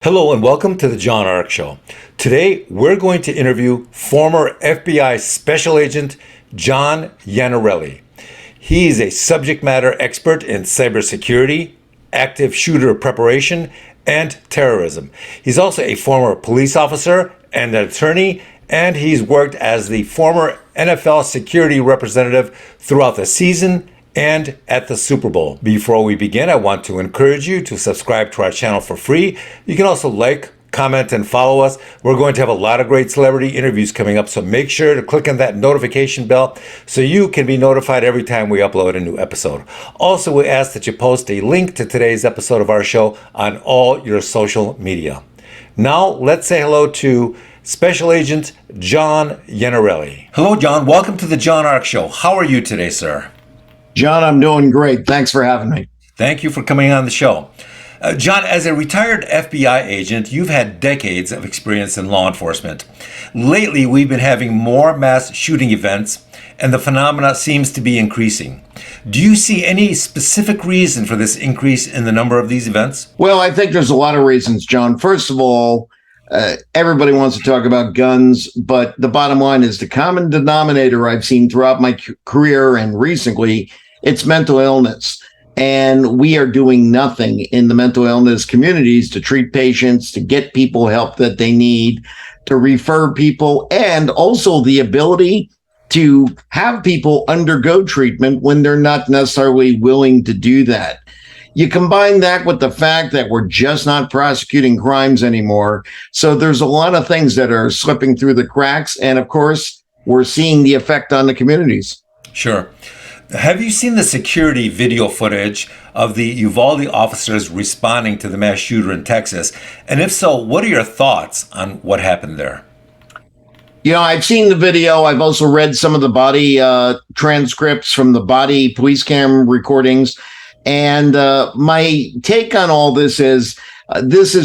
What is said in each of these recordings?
Hello and welcome to the John Ark Show. Today we're going to interview former FBI Special Agent John Iannarelli. He's a subject matter expert in cybersecurity, active shooter preparation, and terrorism. He's also a former police officer and an attorney, and he's worked as the former NFL security representative throughout the season and at the Super Bowl. Before we begin, I want to encourage you to subscribe to our channel for free. You can also like, comment, and follow us. We're going to have a lot of great celebrity interviews coming up, so make sure to click on that notification bell so you can be notified every time we upload a new episode. Also, we ask that you post a link to today's episode of our show on all your social media. Now, let's say hello to Special Agent John Iannarelli. Hello, John. Welcome to the John Ark Show. How are you today, sir? John, I'm doing great. Thanks for having me. Thank you for coming on the show. John, as a retired FBI agent, you've had decades of experience in law enforcement. Lately, we've been having more mass shooting events, and the phenomena seems to be increasing. Do you see any specific reason for this increase in the number of these events? Well, I think there's a lot of reasons, John. First of all, everybody wants to talk about guns, but the bottom line is the common denominator I've seen throughout my career and recently, it's mental illness. And we are doing nothing in the mental illness communities to treat patients, to get people help that they need, to refer people, and also the ability to have people undergo treatment when they're not necessarily willing to do that. You combine that with the fact that we're just not prosecuting crimes anymore. So there's a lot of things that are slipping through the cracks. And of course, we're seeing the effect on the communities. Sure. Have you seen the security video footage of the Uvalde officers responding to the mass shooter in Texas? And if so, what are your thoughts on what happened there? You know, I've seen the video. I've also read some of the body transcripts from the body police cam recordings. And my take on all this is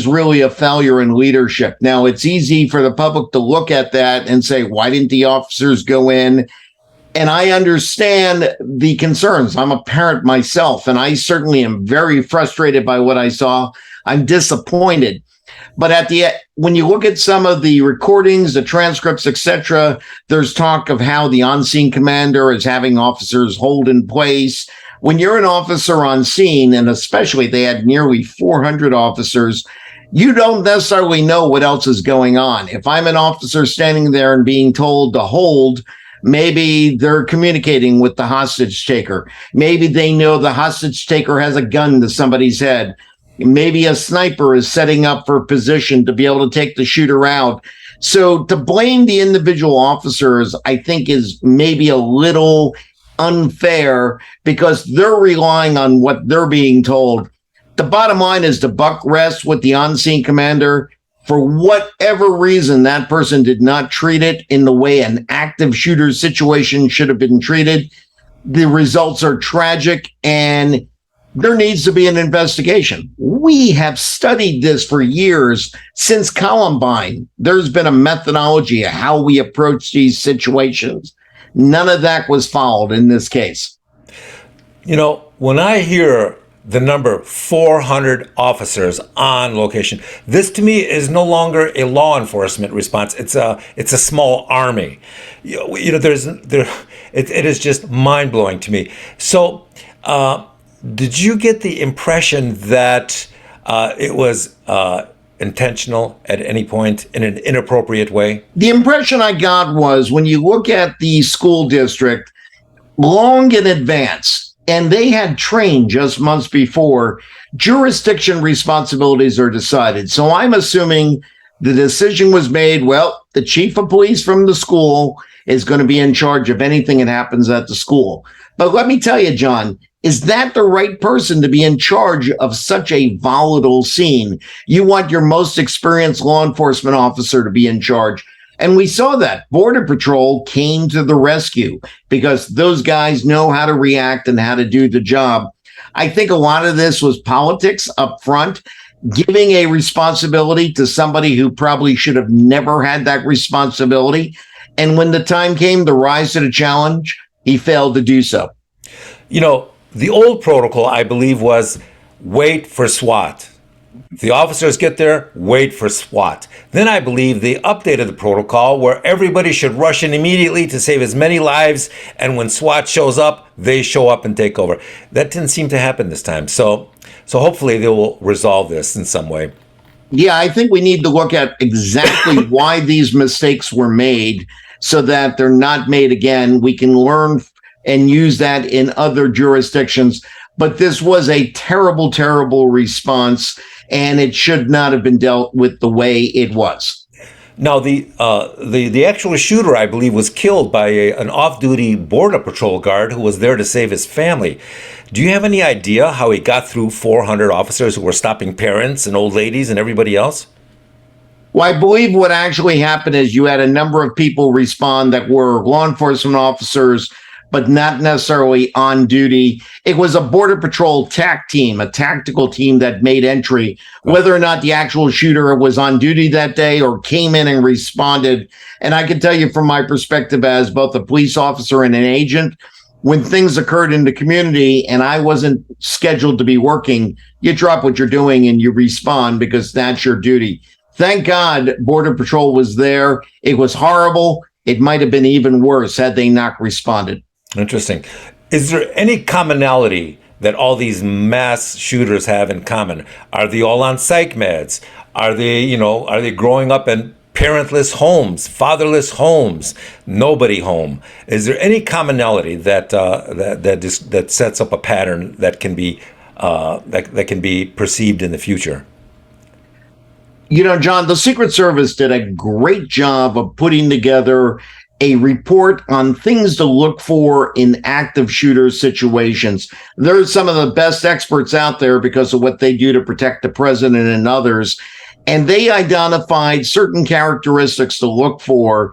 really a failure in leadership. Now, it's easy for the public to look at that and say, why didn't the officers go in? And I understand the concerns. I'm a parent myself, and I certainly am very frustrated by what I saw. I'm disappointed. But when you look at some of the recordings, the transcripts, etc., there's talk of how the on-scene commander is having officers hold in place. When you're an officer on scene, and especially they had nearly 400 officers, you don't necessarily know what else is going on. If I'm an officer standing there and being told to hold, maybe they're communicating with the hostage taker. Maybe they know the hostage taker has a gun to somebody's head. Maybe a sniper is setting up for position to be able to take the shooter out. So to blame the individual officers, I think is maybe a little unfair because they're relying on what they're being told. The bottom line is the buck rests with the on-scene commander. For whatever reason, that person did not treat it in the way an active shooter situation should have been treated. The results are tragic, and there needs to be an investigation. We have studied this for years since Columbine. There's been a methodology of how we approach these situations. None of that was followed in this case. You know, when I hear the number 400 officers on location, this to me is no longer a law enforcement response. It's a small army. You know, it is just mind blowing to me. So, did you get the impression that it was intentional at any point in an inappropriate way? The impression I got was when you look at the school district long in advance, and they had trained just months before, jurisdiction responsibilities are decided. So I'm assuming the decision was made, well, the chief of police from the school is going to be in charge of anything that happens at the school. But let me tell you, John, is that the right person to be in charge of such a volatile scene? You want your most experienced law enforcement officer to be in charge. And we saw that Border Patrol came to the rescue because those guys know how to react and how to do the job. I think a lot of this was politics up front, giving a responsibility to somebody who probably should have never had that responsibility. And when the time came to rise to the challenge, he failed to do so. You know, the old protocol, I believe, was wait for SWAT. The officers get there, wait for SWAT. Then I believe they updated the protocol where everybody should rush in immediately to save as many lives, and when SWAT shows up, they show up and take over. That didn't seem to happen this time. So hopefully they will resolve this in some way. Yeah, I think we need to look at exactly why these mistakes were made so that they're not made again. We can learn and use that in other jurisdictions. But this was a terrible, terrible response, and it should not have been dealt with the way it was. Now, the actual shooter, I believe, was killed by an off-duty Border Patrol guard who was there to save his family. Do you have any idea how he got through 400 officers who were stopping parents and old ladies and everybody else? Well, I believe what actually happened is you had a number of people respond that were law enforcement officers, but not necessarily on duty. It was a Border Patrol TAC team, a tactical team that made entry. Whether or not the actual shooter was on duty that day or came in and responded. And I can tell you from my perspective as both a police officer and an agent, when things occurred in the community and I wasn't scheduled to be working, you drop what you're doing and you respond because that's your duty. Thank God Border Patrol was there. It was horrible. It might have been even worse had they not responded. Interesting. Is there any commonality that all these mass shooters have in common? Are they all on psych meds? Are they growing up in parentless homes, fatherless homes, nobody home? Is there any commonality that sets up a pattern that can be that can be perceived in the future? You know, John, the Secret Service did a great job of putting together a report on things to look for in active shooter situations. They're some of the best experts out there because of what they do to protect the president and others. And they identified certain characteristics to look for.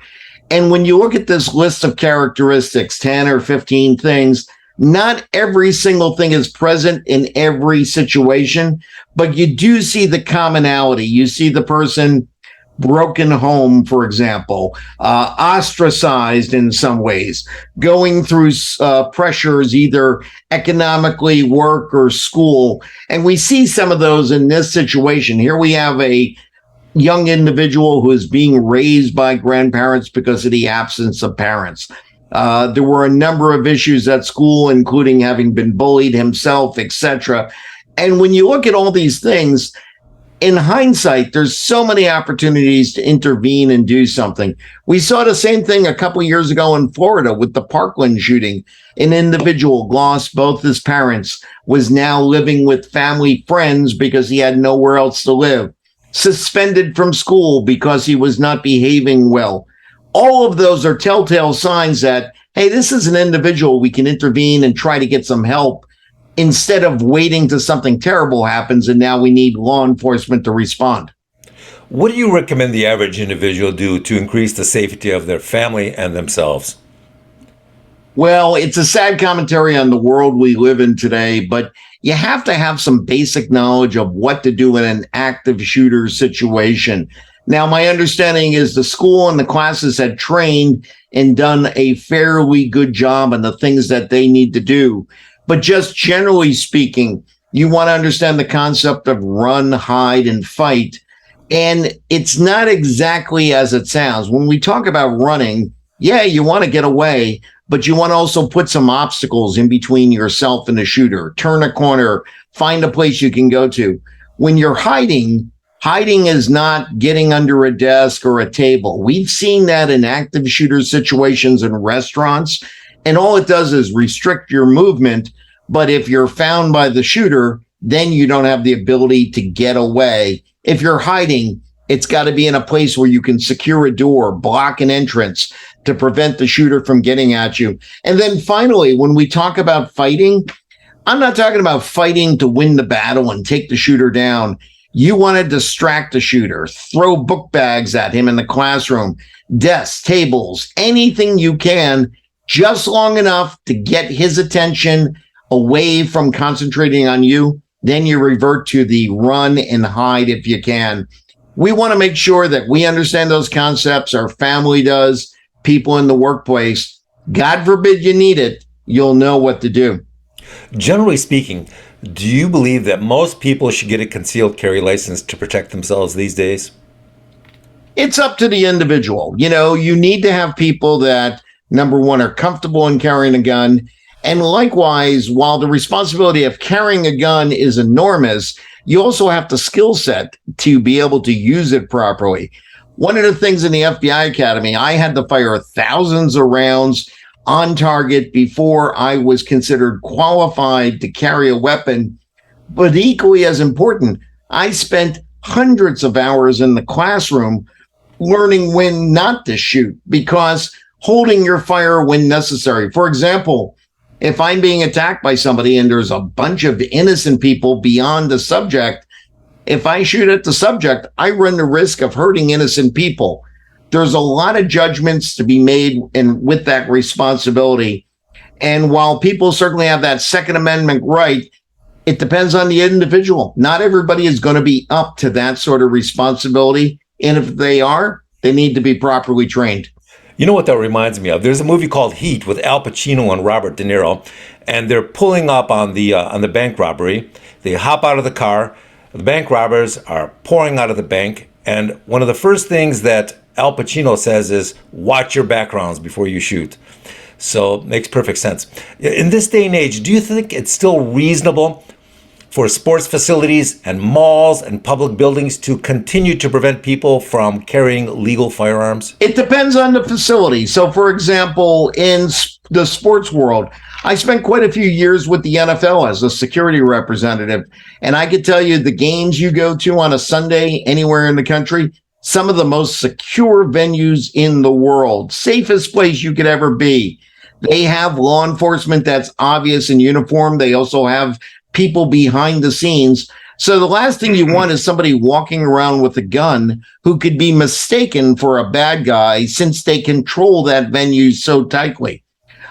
And when you look at this list of characteristics, 10 or 15 things, not every single thing is present in every situation, but you do see the commonality. You see the person broken home, for example, ostracized in some ways, going through pressures, either economically, work, or school. And we see some of those in this situation. Here we have a young individual who is being raised by grandparents because of the absence of parents. There were a number of issues at school, including having been bullied himself, etc. And when you look at all these things, in hindsight, there's so many opportunities to intervene and do something. We saw the same thing a couple years ago in Florida with the Parkland shooting. An individual lost both his parents, was now living with family friends because he had nowhere else to live, suspended from school because he was not behaving well. All of those are telltale signs that, hey, this is an individual we can intervene and try to get some help, instead of waiting till something terrible happens and now we need law enforcement to respond. What do you recommend the average individual do to increase the safety of their family and themselves? Well, it's a sad commentary on the world we live in today, but you have to have some basic knowledge of what to do in an active shooter situation. Now, my understanding is the school and the classes had trained and done a fairly good job on the things that they need to do. But just generally speaking, you want to understand the concept of run, hide, and fight. And it's not exactly as it sounds. When we talk about running, yeah, you want to get away, but you want to also put some obstacles in between yourself and the shooter. Turn a corner, find a place you can go to. When you're hiding is not getting under a desk or a table. We've seen that in active shooter situations in restaurants. And all it does is restrict your movement. But if you're found by the shooter, then you don't have the ability to get away. If you're hiding, it's got to be in a place where you can secure a door, block an entrance to prevent the shooter from getting at you. And then finally, when we talk about fighting, I'm not talking about fighting to win the battle and take the shooter down. You want to distract the shooter, throw book bags at him in the classroom, desks, tables, anything you can, just long enough to get his attention away from concentrating on you. Then you revert to the run and hide if you can. We want to make sure that we understand those concepts. Our family does, people in the workplace. God forbid you need it, you'll know what to do. Generally speaking, Do you believe that most people should get a concealed carry license to protect themselves these days? It's up to the individual. You need to have people that, number one, are comfortable in carrying a gun. And likewise, while the responsibility of carrying a gun is enormous, you also have the skill set to be able to use it properly. One of the things in the FBI Academy, I had to fire thousands of rounds on target before I was considered qualified to carry a weapon. But equally as important, I spent hundreds of hours in the classroom learning when not to shoot, because holding your fire when necessary. For example, if I'm being attacked by somebody and there's a bunch of innocent people beyond the subject, if I shoot at the subject, I run the risk of hurting innocent people. There's a lot of judgments to be made with that responsibility. And while people certainly have that Second Amendment right, it depends on the individual. Not everybody is going to be up to that sort of responsibility. And if they are, they need to be properly trained. You know what that reminds me of? There's a movie called Heat with Al Pacino and Robert De Niro, and they're pulling up on the bank robbery. They hop out of the car. The bank robbers are pouring out of the bank, and one of the first things that Al Pacino says is, "Watch your backgrounds before you shoot." So it makes perfect sense. In this day and age, do you think it's still reasonable for sports facilities and malls and public buildings to continue to prevent people from carrying legal firearms? It depends on the facility. So, for example, in the sports world, I spent quite a few years with the NFL as a security representative. And I could tell you the games you go to on a Sunday anywhere in the country, some of the most secure venues in the world, safest place you could ever be. They have law enforcement that's obvious in uniform. They also have people behind the scenes. So the last thing you want is somebody walking around with a gun who could be mistaken for a bad guy, since they control that venue so tightly.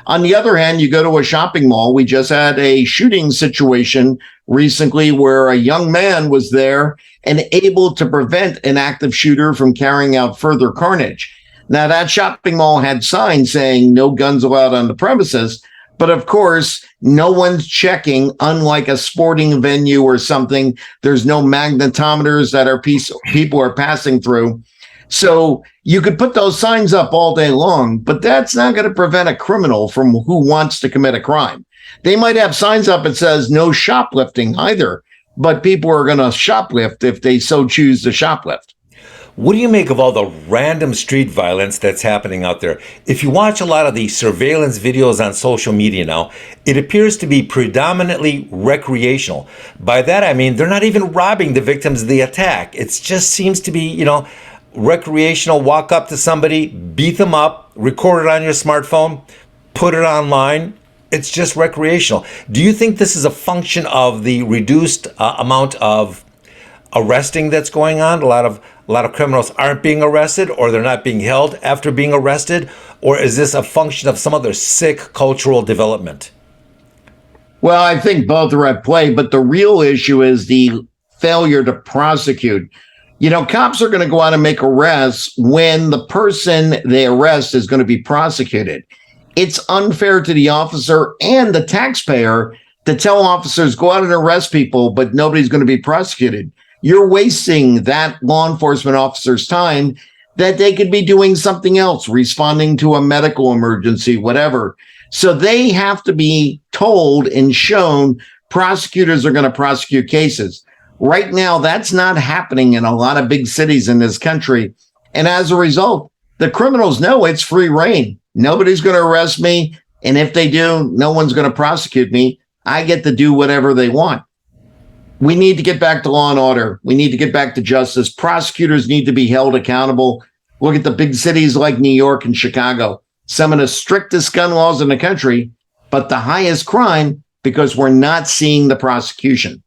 On the other hand, you go to a shopping mall. We just had a shooting situation recently where a young man was there and able to prevent an active shooter from carrying out further carnage. Now, that shopping mall had signs saying no guns allowed on the premises. But of course, no one's checking, unlike a sporting venue or something. There's no magnetometers that people are passing through. So you could put those signs up all day long, but that's not going to prevent a criminal from who wants to commit a crime. They might have signs up that says no shoplifting either, but people are going to shoplift if they so choose to shoplift. What do you make of all the random street violence that's happening out there? If you watch a lot of the surveillance videos on social media now, it appears to be predominantly recreational. By that, I mean, they're not even robbing the victims of the attack. It just seems to be, recreational. Walk up to somebody, beat them up, record it on your smartphone, put it online. It's just recreational. Do you think this is a function of the reduced amount of arresting that's going on? A lot of criminals aren't being arrested, or they're not being held after being arrested, or is this a function of some other sick cultural development? Well, I think both are at play, but the real issue is the failure to prosecute. Cops are going to go out and make arrests when the person they arrest is going to be prosecuted. It's unfair to the officer and the taxpayer to tell officers, go out and arrest people, but nobody's going to be prosecuted. You're wasting that law enforcement officer's time that they could be doing something else, responding to a medical emergency, whatever. So they have to be told and shown prosecutors are going to prosecute cases. Right now, that's not happening in a lot of big cities in this country. And as a result, the criminals know it's free reign. Nobody's going to arrest me. And if they do, no one's going to prosecute me. I get to do whatever they want. We need to get back to law and order. We need to get back to justice. Prosecutors need to be held accountable. Look at the big cities like New York and Chicago. Some of the strictest gun laws in the country, but the highest crime because we're not seeing the prosecution.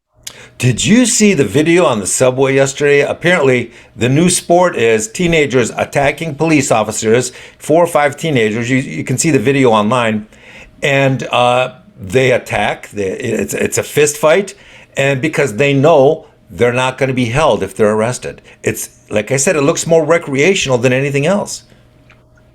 Did you see the video on the subway yesterday? Apparently, the new sport is teenagers attacking police officers, 4 or 5 teenagers. You can see the video online. And they attack. It's a fist fight. And because they know they're not going to be held if they're arrested. It's, like I said, it looks more recreational than anything else.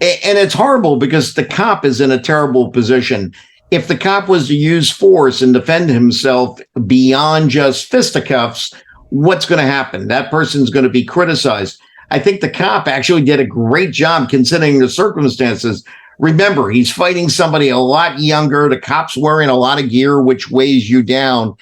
And it's horrible because the cop is in a terrible position. if the cop was to use force and defend himself beyond just fisticuffs, what's going to happen? That person's going to be criticized. I think the cop actually did a great job considering the circumstances. Remember, he's fighting somebody a lot younger. The cop's wearing a lot of gear, which weighs you down.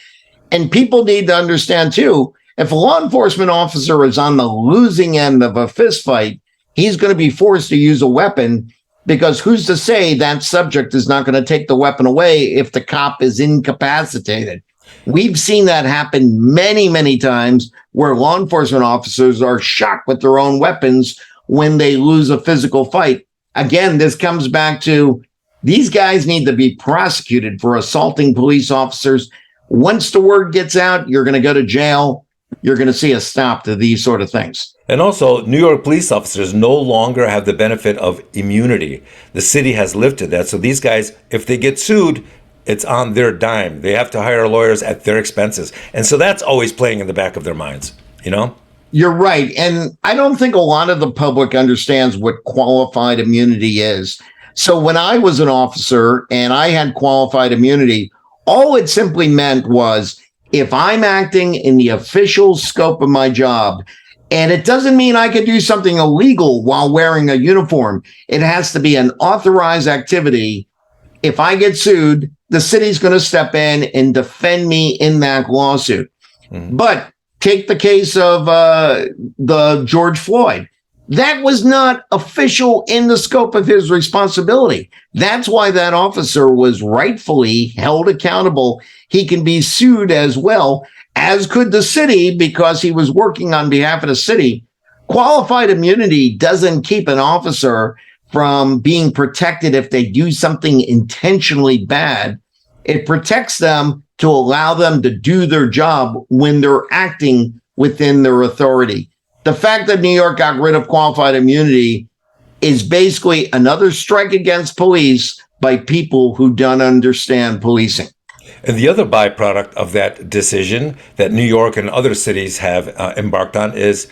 And people need to understand, too, if a law enforcement officer is on the losing end of a fist fight, he's going to be forced to use a weapon, because who's to say that subject is not going to take the weapon away if the cop is incapacitated? We've seen that happen many, many times where law enforcement officers are shocked with their own weapons when they lose a physical fight. Again, this comes back to these guys need to be prosecuted for assaulting police officers. Once the word gets out, you're going to go to jail. You're going to see a stop to these sort of things. And also, New York police officers no longer have the benefit of immunity. The city has lifted that. So these guys, if they get sued, it's on their dime. They have to hire lawyers at their expenses. And so that's always playing in the back of their minds, you know? You're right. And I don't think a lot of the public understands what qualified immunity is. So when I was an officer and I had qualified immunity, all it simply meant was if I'm acting in the official scope of my job, and it doesn't mean I could do something illegal while wearing a uniform. It has to be an authorized activity. If I get sued, the city's going to step in and defend me in that lawsuit. Mm-hmm. But take the case of the George Floyd. That was not official in the scope of his responsibility. That's why that officer was rightfully held accountable. He can be sued as well, as could the city, because he was working on behalf of the city. Qualified immunity doesn't keep an officer from being protected if they do something intentionally bad. It protects them to allow them to do their job when they're acting within their authority. The fact that New York got rid of qualified immunity is basically another strike against police by people who don't understand policing. And the other byproduct of that decision that New York and other cities have embarked on is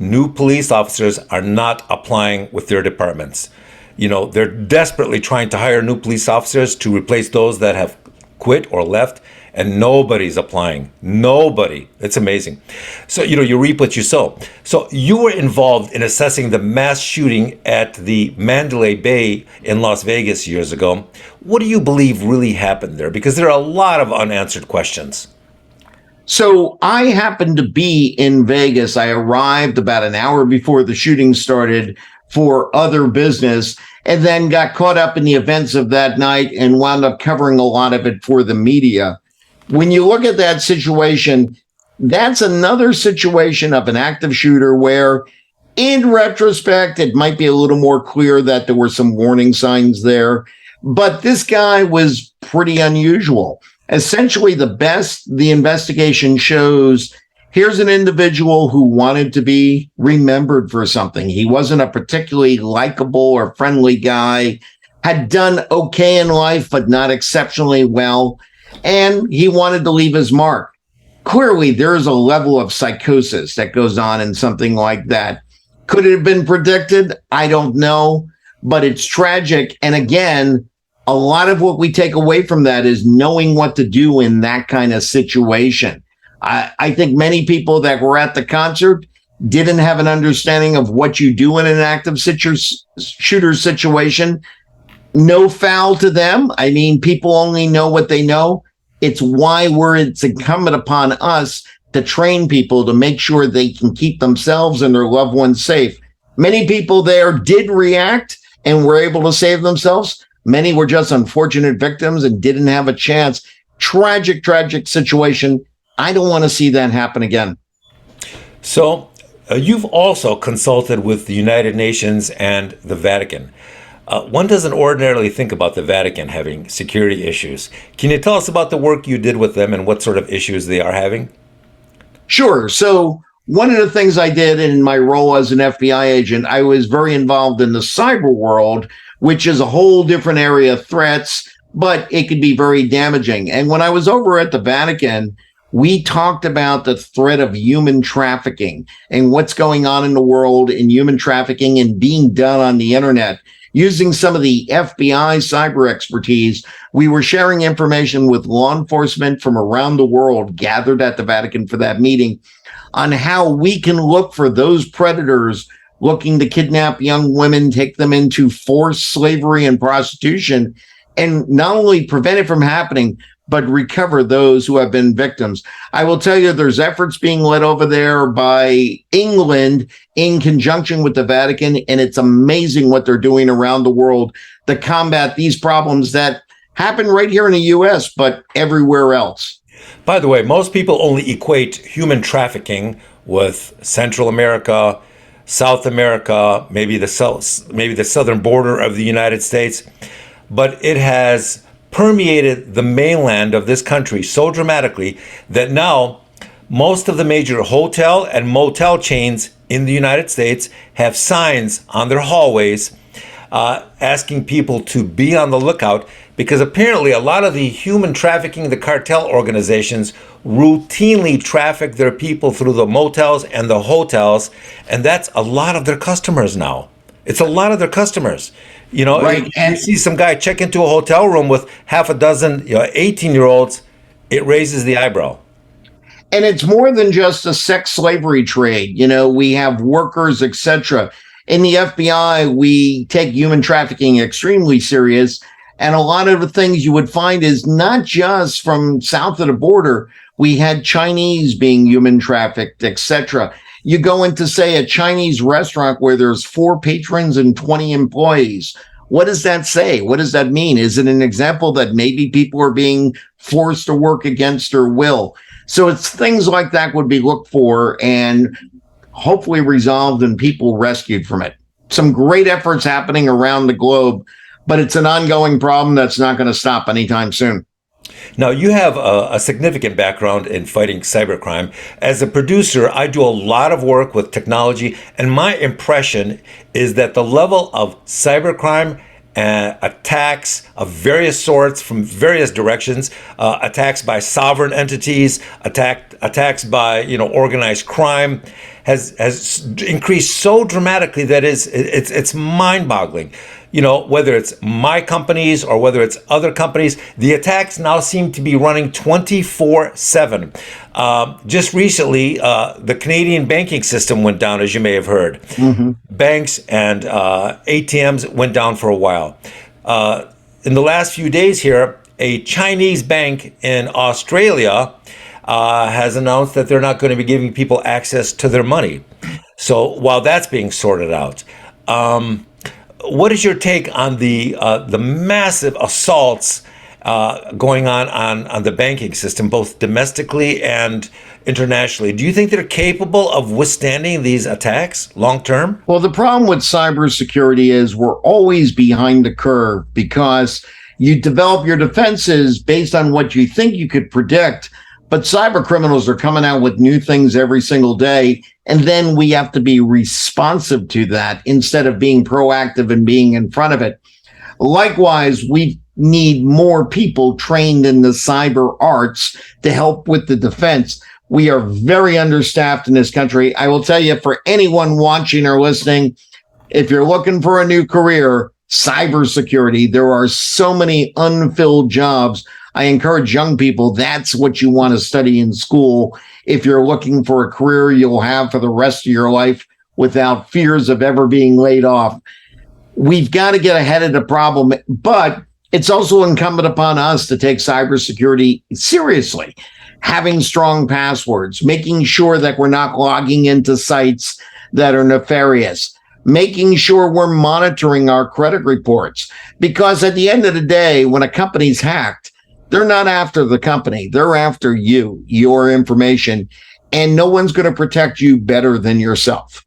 new police officers are not applying with their departments. You know, they're desperately trying to hire new police officers to replace those that have quit or left, and nobody's applying. Nobody. It's amazing. So, you know, you reap what you sow. So you were involved in assessing the mass shooting at the Mandalay Bay in Las Vegas years ago. What do you believe really happened there? Because there are a lot of unanswered questions. So I happened to be in Vegas. I arrived about an hour before the shooting started for other business, and then got caught up in the events of that night and wound up covering a lot of it for the media. When you look at that situation, that's another situation of an active shooter where, in retrospect, it might be a little more clear that there were some warning signs there. But this guy was pretty unusual. Essentially, the investigation shows, here's an individual who wanted to be remembered for something. He wasn't a particularly likable or friendly guy, had done okay in life, but not exceptionally well. And he wanted to leave his mark. Clearly, there's a level of psychosis that goes on in something like that. Could it have been predicted? I don't know, but it's tragic. And again, a lot of what we take away from that is knowing what to do in that kind of situation. I think many people that were at the concert didn't have an understanding of what you do in an active shooter situation. No foul to them. I mean, people only know what they know. It's why it's incumbent upon us to train people to make sure they can keep themselves and their loved ones safe. Many people there did react and were able to save themselves. Many were just unfortunate victims and didn't have a chance. Tragic, tragic situation. I don't want to see that happen again. So you've also consulted with the United Nations and the Vatican. One doesn't ordinarily think about the Vatican having security issues. Can you tell us about the work you did with them and what sort of issues they are having? Sure. So one of the things I did in my role as an FBI agent, I was very involved in the cyber world, which is a whole different area of threats, but it could be very damaging. And when I was over at the Vatican, we talked about the threat of human trafficking and what's going on in the world in human trafficking and being done on the internet. Using some of the FBI cyber expertise, we were sharing information with law enforcement from around the world gathered at the Vatican for that meeting on how we can look for those predators looking to kidnap young women, take them into forced slavery and prostitution, and not only prevent it from happening, but recover those who have been victims. I will tell you, there's efforts being led over there by England in conjunction with the Vatican, and it's amazing what they're doing around the world to combat these problems that happen right here in the U.S., but everywhere else. By the way, most people only equate human trafficking with Central America, South America, maybe the southern border of the United States, but it has permeated the mainland of this country so dramatically that now most of the major hotel and motel chains in the United States have signs on their hallways asking people to be on the lookout, because apparently a lot of the human trafficking, the cartel organizations routinely traffic their people through the motels and the hotels, and that's a lot of their customers now. It's a lot of their customers. You know, right. You see some guy check into a hotel room with half a dozen 18-year-olds, it raises the eyebrow. And it's more than just a sex slavery trade. You know, we have workers, etc. In the FBI, we take human trafficking extremely serious. And a lot of the things you would find is not just from south of the border. We had Chinese being human trafficked, etc. You go into, say, a Chinese restaurant where there's 4 patrons and 20 employees. What does that say? What does that mean? Is it an example that maybe people are being forced to work against their will? So it's things like that would be looked for and hopefully resolved and people rescued from it. Some great efforts happening around the globe, but it's an ongoing problem that's not going to stop anytime soon. Now, you have a significant background in fighting cybercrime. As a producer, I do a lot of work with technology, and my impression is that the level of cybercrime attacks of various sorts from various directions, attacks by sovereign entities, attacks by organized crime, has increased so dramatically that it's mind-boggling. Whether it's my companies or whether it's other companies, the attacks now seem to be running 24/7. Just recently, the Canadian banking system went down, as you may have heard. Mm-hmm. Banks and ATMs went down for a while. In the last few days here, a Chinese bank in Australia has announced that they're not going to be giving people access to their money. So while that's being sorted out, what is your take on the massive assaults going on the banking system, both domestically and internationally? Do you think they're capable of withstanding these attacks long term? Well, the problem with cybersecurity is we're always behind the curve because you develop your defenses based on what you think you could predict. But cyber criminals are coming out with new things every single day. And then we have to be responsive to that instead of being proactive and being in front of it. Likewise, we need more people trained in the cyber arts to help with the defense. We are very understaffed in this country. I will tell you, for anyone watching or listening, if you're looking for a new career, cybersecurity, there are so many unfilled jobs. I encourage young people, that's what you want to study in school. If you're looking for a career you'll have for the rest of your life without fears of ever being laid off. We've got to get ahead of the problem, but it's also incumbent upon us to take cybersecurity seriously, having strong passwords, making sure that we're not logging into sites that are nefarious, making sure we're monitoring our credit reports. Because at the end of the day, when a company's hacked, they're not after the company. They're after you, your information, and no one's going to protect you better than yourself.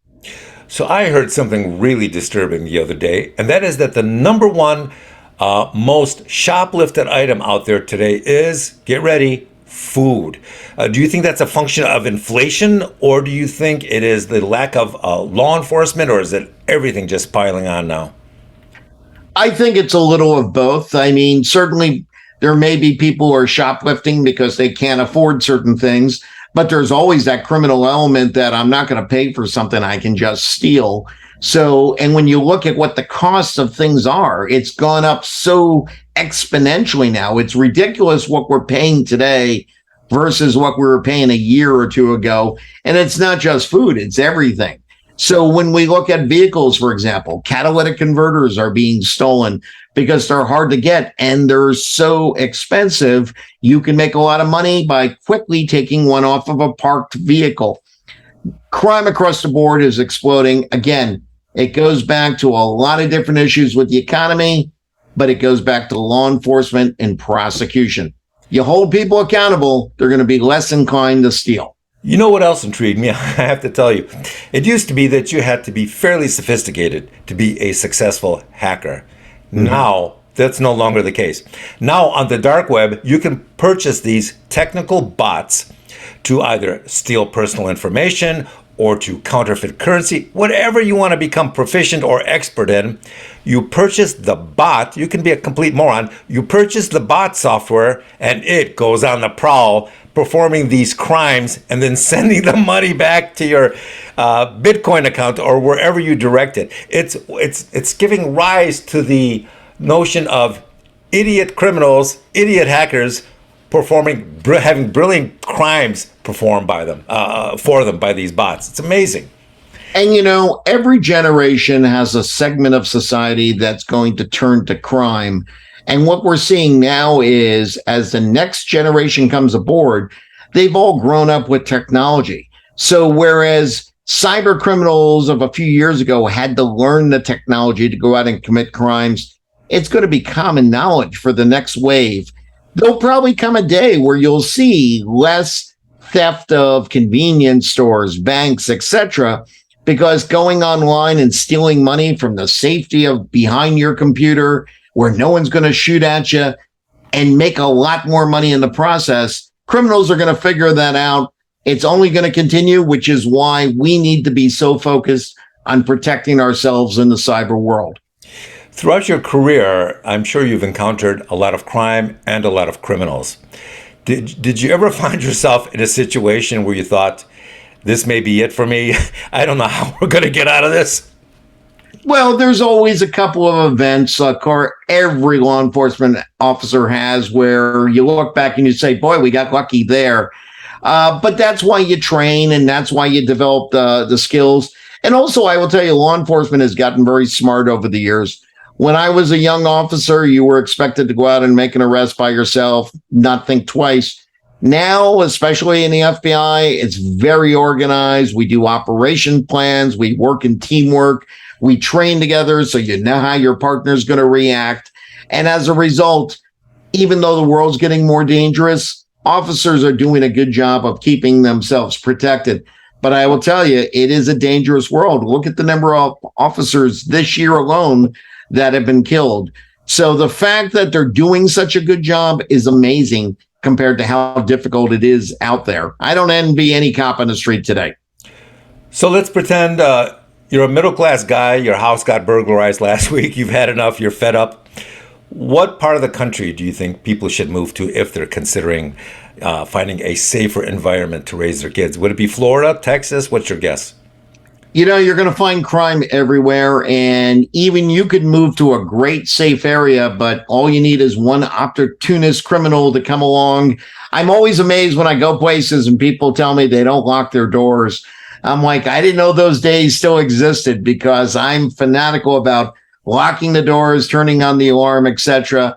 So I heard something really disturbing the other day, and that is that the number one most shoplifted item out there today is, get ready, food. Do you think that's a function of inflation, or do you think it is the lack of law enforcement, or is it everything just piling on now? I think it's a little of both. I mean, certainly there may be people who are shoplifting because they can't afford certain things, but there's always that criminal element that I'm not going to pay for something I can just steal. So, and when you look at what the cost of things are, it's gone up so exponentially now. It's ridiculous what we're paying today versus what we were paying a year or two ago. And it's not just food, it's everything. So when we look at vehicles, for example, catalytic converters are being stolen because they're hard to get and they're so expensive. You can make a lot of money by quickly taking one off of a parked vehicle. Crime across the board is exploding. Again, it goes back to a lot of different issues with the economy, but it goes back to law enforcement and prosecution. You hold people accountable, they're going to be less inclined to steal. You know what else intrigued me? I have to tell you. It used to be that you had to be fairly sophisticated to be a successful hacker. Now, that's no longer the case. Now, on the dark web, you can purchase these technical bots to either steal personal information or to counterfeit currency, whatever you want to become proficient or expert in. You purchase the bot. You can be a complete moron. You purchase the bot software and it goes on the prowl, performing these crimes and then sending the money back to your Bitcoin account or wherever you direct it. It's giving rise to the notion of idiot criminals, idiot hackers having brilliant crimes performed by them, for them by these bots. It's amazing. And you know, every generation has a segment of society that's going to turn to crime. And what we're seeing now is as the next generation comes aboard, they've all grown up with technology. So whereas cyber criminals of a few years ago had to learn the technology to go out and commit crimes, it's going to be common knowledge for the next wave. There'll probably come a day where you'll see less theft of convenience stores, banks, etc., because going online and stealing money from the safety of behind your computer where no one's going to shoot at you and make a lot more money in the process, criminals are going to figure that out. It's only going to continue, which is why we need to be so focused on protecting ourselves in the cyber world. Throughout your career, I'm sure you've encountered a lot of crime and a lot of criminals. Did you ever find yourself in a situation where you thought, this may be it for me? I don't know how we're going to get out of this. Well, there's always a couple of events every law enforcement officer has where you look back and you say, boy, we got lucky there. But that's why you train and that's why you develop the skills. And also, I will tell you, law enforcement has gotten very smart over the years. When I was a young officer, you were expected to go out and make an arrest by yourself, not think twice. Now, especially in the FBI, it's very organized. We do operation plans. We work in teamwork. We train together so you know how your partner's going to react. And as a result, even though the world's getting more dangerous, officers are doing a good job of keeping themselves protected. But I will tell you, it is a dangerous world. Look at the number of officers this year alone that have been killed. So the fact that they're doing such a good job is amazing compared to how difficult it is out there. I don't envy any cop on the street today. So let's pretend you're a middle-class guy. Your house got burglarized last week. You've had enough. You're fed up. What part of the country do you think people should move to if they're considering finding a safer environment to raise their kids? Would it be Florida, Texas? What's your guess? You know, you're going to find crime everywhere, and even you could move to a great safe area, but all you need is one opportunist criminal to come along. I'm always amazed when I go places and people tell me they don't lock their doors. I'm like, I didn't know those days still existed because I'm fanatical about locking the doors, turning on the alarm, etc.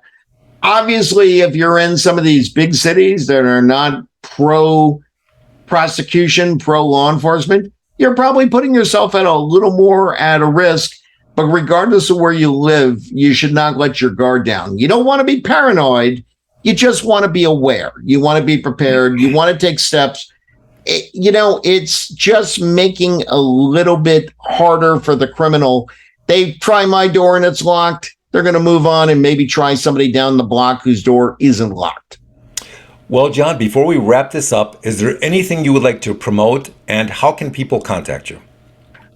Obviously, if you're in some of these big cities that are not pro-prosecution, pro-law enforcement, you're probably putting yourself at a little more at a risk. But regardless of where you live, you should not let your guard down. You don't want to be paranoid. You just want to be aware. You want to be prepared. You want to take steps. It's just making a little bit harder for the criminal. They try my door and it's locked. They're going to move on and maybe try somebody down the block whose door isn't locked. Well, John, before we wrap this up, is there anything you would like to promote, and how can people contact you?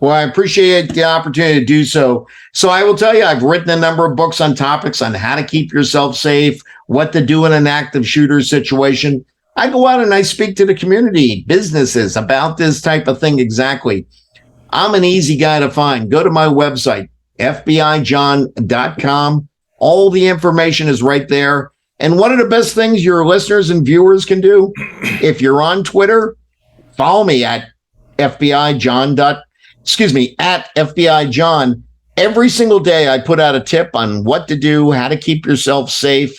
Well, I appreciate the opportunity to do so. So I will tell you, I've written a number of books on topics on how to keep yourself safe, what to do in an active shooter situation. I go out and I speak to the community, businesses about this type of thing exactly. I'm an easy guy to find. Go to my website, fbijohn.com. All the information is right there. And one of the best things your listeners and viewers can do, if you're on Twitter, follow me at fbijohn. At fbijohn. Every single day I put out a tip on what to do, how to keep yourself safe.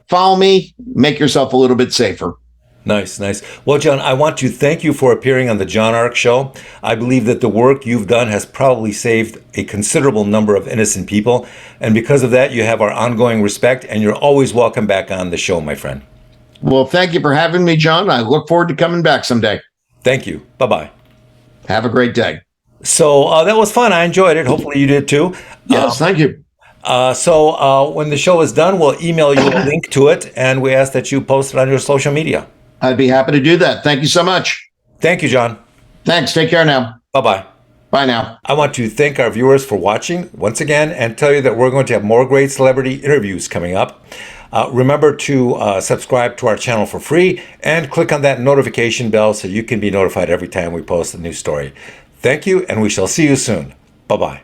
Follow me, make yourself a little bit safer. Nice, nice. Well, John, I want to thank you for appearing on the John Ark Show. I believe that the work you've done has probably saved a considerable number of innocent people. And because of that, you have our ongoing respect, and you're always welcome back on the show, my friend. Well, thank you for having me, John. I look forward to coming back someday. Thank you. Bye-bye. Have a great day. So that was fun. I enjoyed it. Hopefully you did too. Yes, thank you. So when the show is done, we'll email you a link to it, and we ask that you post it on your social media. I'd be happy to do that. Thank you so much. Thank you, John. Thanks. Take care now. Bye-bye. Bye now. I want to thank our viewers for watching once again and tell you that we're going to have more great celebrity interviews coming up. Remember to subscribe to our channel for free and click on that notification bell so you can be notified every time we post a new story. Thank you, and we shall see you soon. Bye-bye.